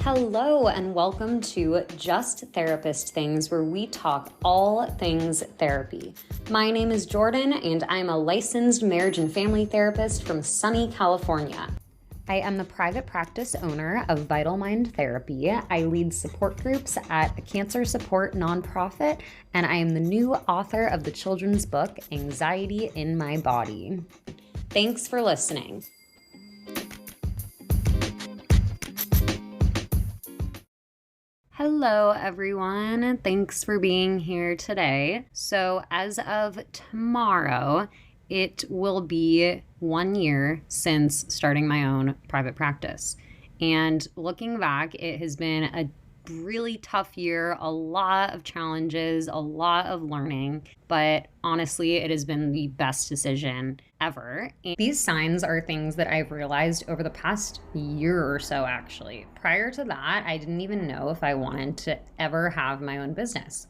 Hello and welcome to Just Therapist Things, where we talk all things therapy. My name is Jordan and I'm a licensed marriage and family therapist from sunny California. I am the private practice owner of Vital Mind Therapy. I lead support groups at a cancer support nonprofit, and I am the new author of the children's book, Anxiety in My Body. Thanks for listening. Hello, everyone. Thanks for being here today. So as of tomorrow, it will be 1 year since starting my own private practice. And looking back, it has been a really tough year, a lot of challenges, a lot of learning, but honestly, it has been the best decision ever. And these signs are things that I've realized over the past year or so, actually. Prior to that, I didn't even know if I wanted to ever have my own business.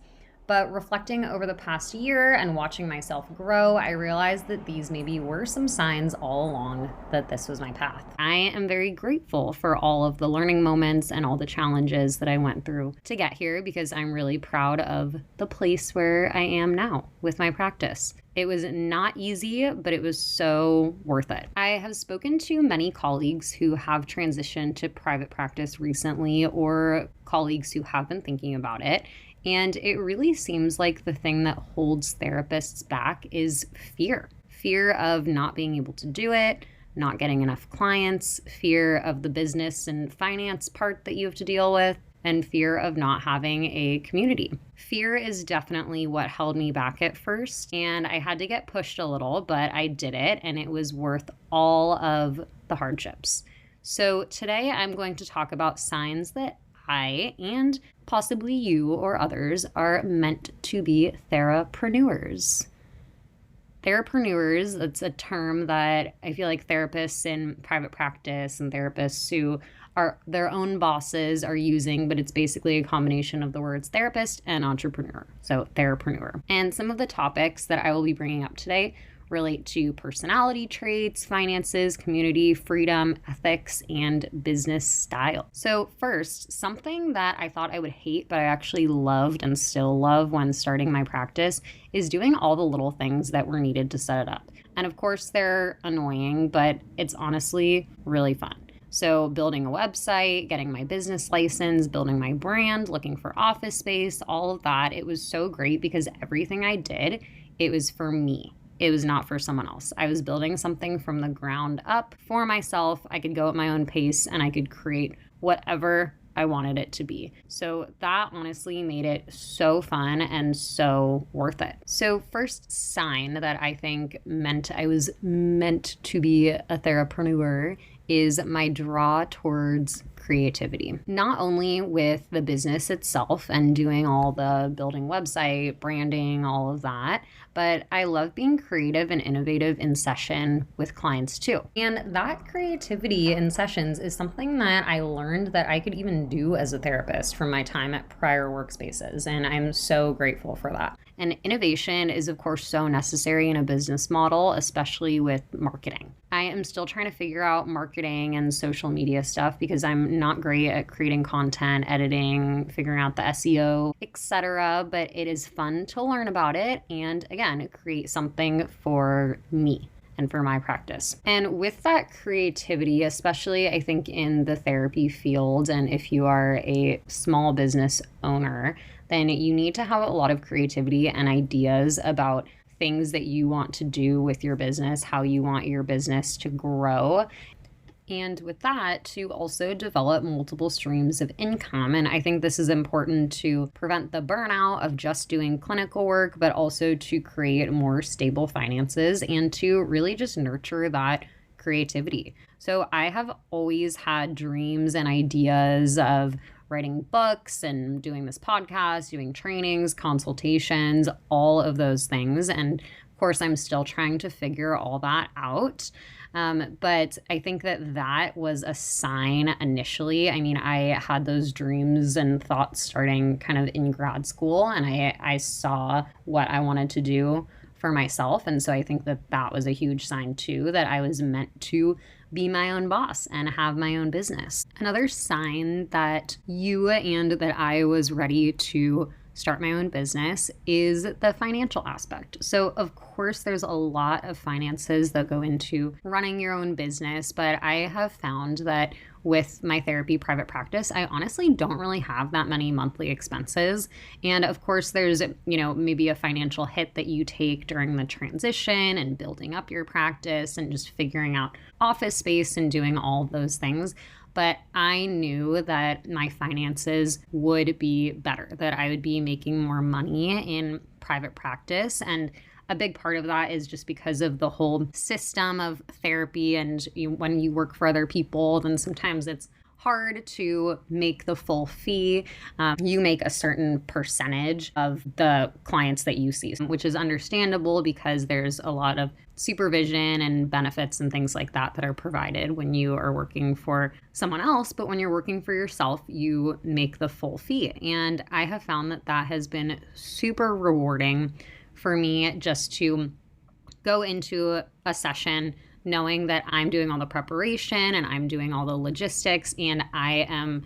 But reflecting over the past year and watching myself grow, I realized that these maybe were some signs all along that this was my path. I am very grateful for all of the learning moments and all the challenges that I went through to get here, because I'm really proud of the place where I am now with my practice. It was not easy, but it was so worth it. I have spoken to many colleagues who have transitioned to private practice recently, or colleagues who have been thinking about it. And it really seems like the thing that holds therapists back is fear. Fear of not being able to do it, not getting enough clients, fear of the business and finance part that you have to deal with, and fear of not having a community. Fear is definitely what held me back at first, and I had to get pushed a little, but I did it, and it was worth all of the hardships. So today I'm going to talk about signs that I, and possibly you or others, are meant to be therapreneurs. Therapreneurs, that's a term that I feel like therapists in private practice and therapists who are their own bosses are using, but it's basically a combination of the words therapist and entrepreneur. So therapreneur. And some of the topics that I will be bringing up today relate to personality traits, finances, community, freedom, ethics, and business style. So first, something that I thought I would hate, but I actually loved and still love when starting my practice, is doing all the little things that were needed to set it up. And of course, they're annoying, but it's honestly really fun. So building a website, getting my business license, building my brand, looking for office space, all of that, it was so great because everything I did, it was for me. It was not for someone else. I was building something from the ground up for myself. I could go at my own pace and I could create whatever I wanted it to be. So that honestly made it so fun and so worth it. So first sign that I think meant I was meant to be a therapreneur is my draw towards creativity. Not only with the business itself and doing all the building website, branding, all of that, but I love being creative and innovative in session with clients too. And that creativity in sessions is something that I learned that I could even do as a therapist from my time at prior workspaces, and I'm so grateful for that. And innovation is, of course, so necessary in a business model, especially with marketing. I am still trying to figure out marketing and social media stuff because I'm not great at creating content, editing, figuring out the SEO, etc. But it is fun to learn about it and, again, create something for me and for my practice. And with that creativity, especially I think in the therapy field, and if you are a small business owner, then you need to have a lot of creativity and ideas about things that you want to do with your business, how you want your business to grow. And with that, to also develop multiple streams of income. And I think this is important to prevent the burnout of just doing clinical work, but also to create more stable finances and to really just nurture that creativity. So I have always had dreams and ideas of writing books and doing this podcast, doing trainings, consultations, all of those things. And of course, I'm still trying to figure all that out. But I think that was a sign initially. I mean, I had those dreams and thoughts starting kind of in grad school, and I saw what I wanted to do for myself. And so I think that that was a huge sign too, that I was meant to be my own boss and have my own business. Another sign that I was ready to start my own business is the financial aspect. So of course there's a lot of finances that go into running your own business, but I have found that with my therapy private practice, I honestly don't really have that many monthly expenses. And of course there's, maybe a financial hit that you take during the transition and building up your practice and just figuring out office space and doing all of those things. But I knew that my finances would be better, that I would be making more money in private practice. And a big part of that is just because of the whole system of therapy. And when you work for other people, then sometimes it's hard to make the full fee. You make a certain percentage of the clients that you see, which is understandable because there's a lot of supervision and benefits and things like that that are provided when you are working for someone else. But when you're working for yourself, you make the full fee. And I have found that that has been super rewarding for me, just to go into a session knowing that I'm doing all the preparation and I'm doing all the logistics and I am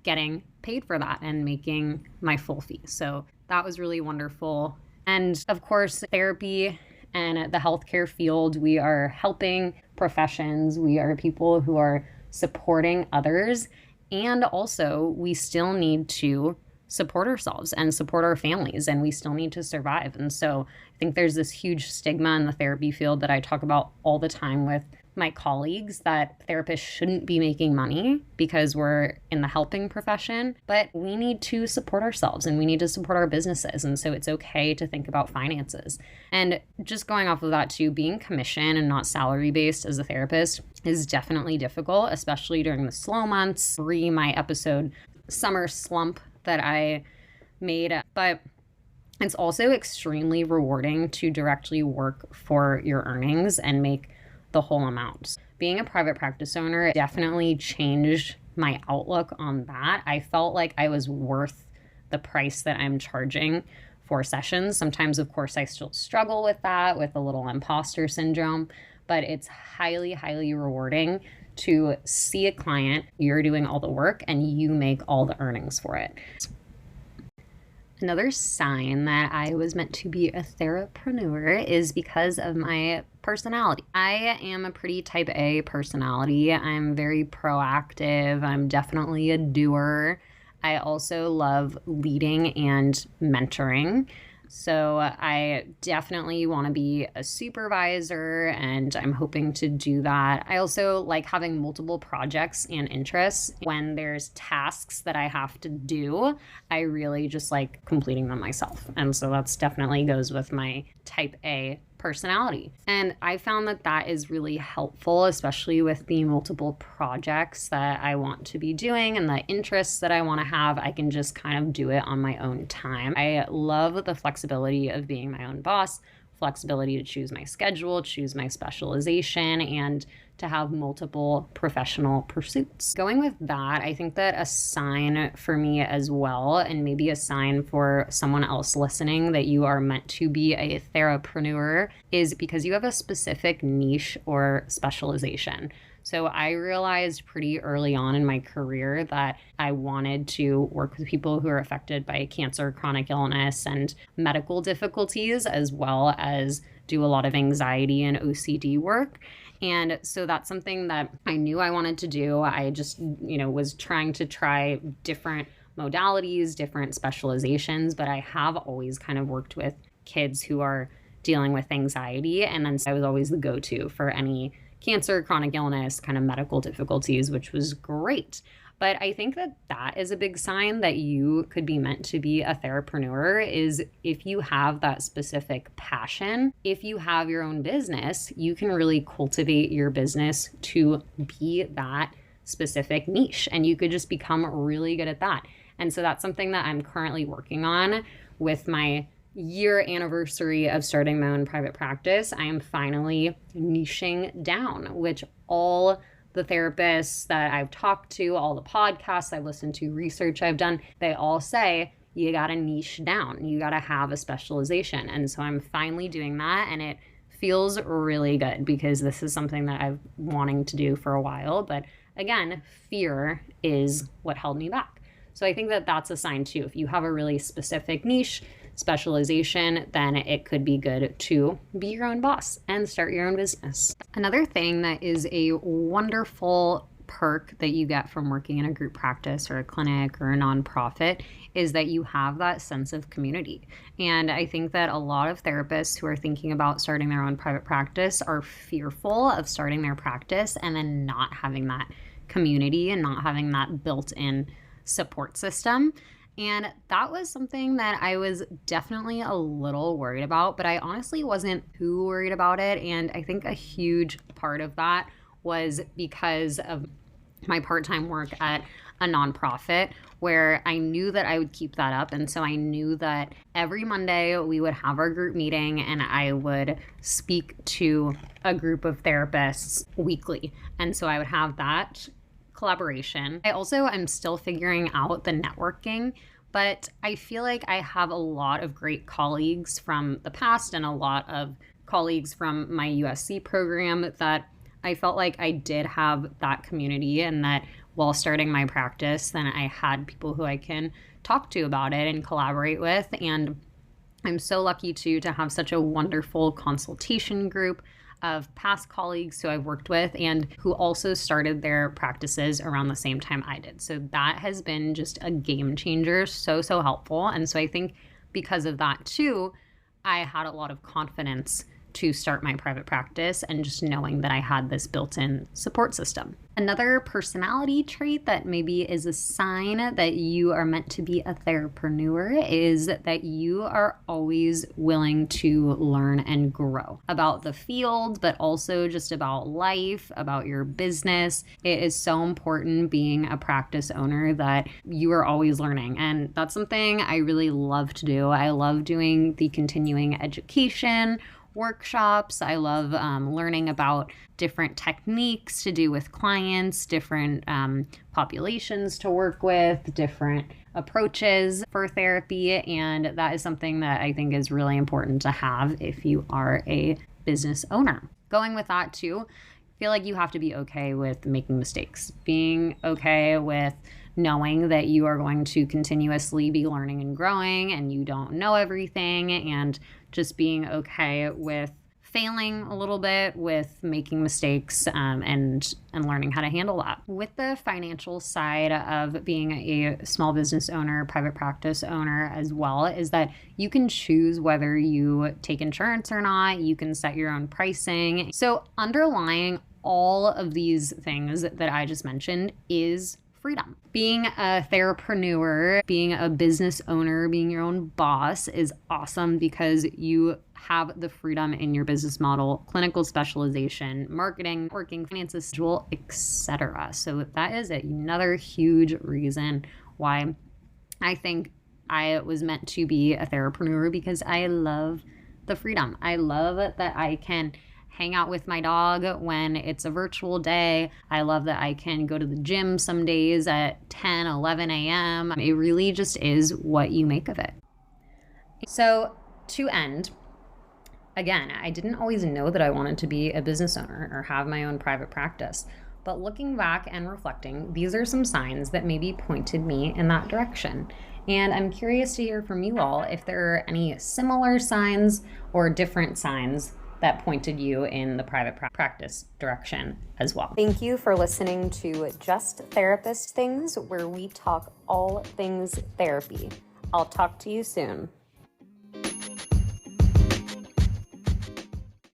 getting paid for that and making my full fee. So that was really wonderful. And of course, therapy and the healthcare field, we are helping professions. We are people who are supporting others. And also, we still need to support ourselves and support our families, and we still need to survive. And so I think there's this huge stigma in the therapy field that I talk about all the time with my colleagues, that therapists shouldn't be making money because we're in the helping profession, but we need to support ourselves and we need to support our businesses. And so it's okay to think about finances. And just going off of that too, being commission and not salary based as a therapist is definitely difficult, especially during the slow months, my episode Summer Slump that I made. But it's also extremely rewarding to directly work for your earnings and make the whole amount. Being a private practice owner definitely changed my outlook on that. I felt like I was worth the price that I'm charging for sessions. Sometimes, of course, I still struggle with that, with a little imposter syndrome, but it's highly, highly rewarding to see a client, you're doing all the work and you make all the earnings for it. Another sign that I was meant to be a therapreneur is because of my personality. I am a pretty type A personality. I'm very proactive. I'm definitely a doer. I also love leading and mentoring. So I definitely want to be a supervisor, and I'm hoping to do that. I also like having multiple projects and interests. When there's tasks that I have to do, I really just like completing them myself. And so that's definitely goes with my type A personality. And I found that that is really helpful, especially with the multiple projects that I want to be doing and the interests that I want to have. I can just kind of do it on my own time. I love the flexibility of being my own boss, flexibility to choose my schedule, choose my specialization, and to have multiple professional pursuits. Going with that, I think that a sign for me as well, and maybe a sign for someone else listening that you are meant to be a therapreneur, is because you have a specific niche or specialization. So I realized pretty early on in my career that I wanted to work with people who are affected by cancer, chronic illness, and medical difficulties, as well as do a lot of anxiety and OCD work. And so that's something that I knew I wanted to do. I just, was trying to try different modalities, different specializations, but I have always kind of worked with kids who are dealing with anxiety. And then I was always the go-to for any cancer, chronic illness, kind of medical difficulties, which was great. But I think that that is a big sign that you could be meant to be a therapreneur, is if you have that specific passion. If you have your own business, you can really cultivate your business to be that specific niche, and you could just become really good at that. And so that's something that I'm currently working on with my year anniversary of starting my own private practice. I am finally niching down, which all the therapists that I've talked to, all the podcasts I've listened to, research I've done, they all say you got to niche down. You got to have a specialization. And so I'm finally doing that, and it feels really good because this is something that I've wanting to do for a while. But again, fear is what held me back. So I think that that's a sign too. If you have a really specific niche specialization, then it could be good to be your own boss and start your own business. Another thing that is a wonderful perk that you get from working in a group practice or a clinic or a nonprofit is that you have that sense of community. And I think that a lot of therapists who are thinking about starting their own private practice are fearful of starting their practice and then not having that community and not having that built-in support system. And that was something that I was definitely a little worried about, but I honestly wasn't too worried about it. And I think a huge part of that was because of my part-time work at a nonprofit where I knew that I would keep that up. And so I knew that every Monday we would have our group meeting and I would speak to a group of therapists weekly. And so I would have that collaboration. I'm still figuring out the networking, but I feel like I have a lot of great colleagues from the past and a lot of colleagues from my USC program that I felt like I did have that community, and that while starting my practice, then I had people who I can talk to about it and collaborate with. And I'm so lucky to have such a wonderful consultation group of past colleagues who I've worked with and who also started their practices around the same time I did. So that has been just a game changer, so helpful. And so I think because of that too, I had a lot of confidence to start my private practice and just knowing that I had this built-in support system. Another personality trait that maybe is a sign that you are meant to be a therapreneur is that you are always willing to learn and grow about the field, but also just about life, about your business. It is so important being a practice owner that you are always learning. And that's something I really love to do. I love doing the continuing education workshops. I love learning about different techniques to do with clients, different populations to work with, different approaches for therapy. And that is something that I think is really important to have if you are a business owner. Going with that too, I feel like you have to be okay with making mistakes, being okay with knowing that you are going to continuously be learning and growing and you don't know everything, and just being okay with failing a little bit, with making mistakes, and learning how to handle that. With the financial side of being a small business owner, private practice owner as well, is that you can choose whether you take insurance or not. You can set your own pricing. So underlying all of these things that I just mentioned is freedom. Being a therapreneur, being a business owner, being your own boss is awesome because you have the freedom in your business model, clinical specialization, marketing, working, finances, etc. So that is another huge reason why I think I was meant to be a therapreneur, because I love the freedom. I love that I can hang out with my dog when it's a virtual day. I love that I can go to the gym some days at 10, 11 a.m. It really just is what you make of it. So to end, again, I didn't always know that I wanted to be a business owner or have my own private practice. But looking back and reflecting, these are some signs that maybe pointed me in that direction. And I'm curious to hear from you all if there are any similar signs or different signs that pointed you in the private practice direction as well. Thank you for listening to Just Therapist Things, where we talk all things therapy. I'll talk to you soon.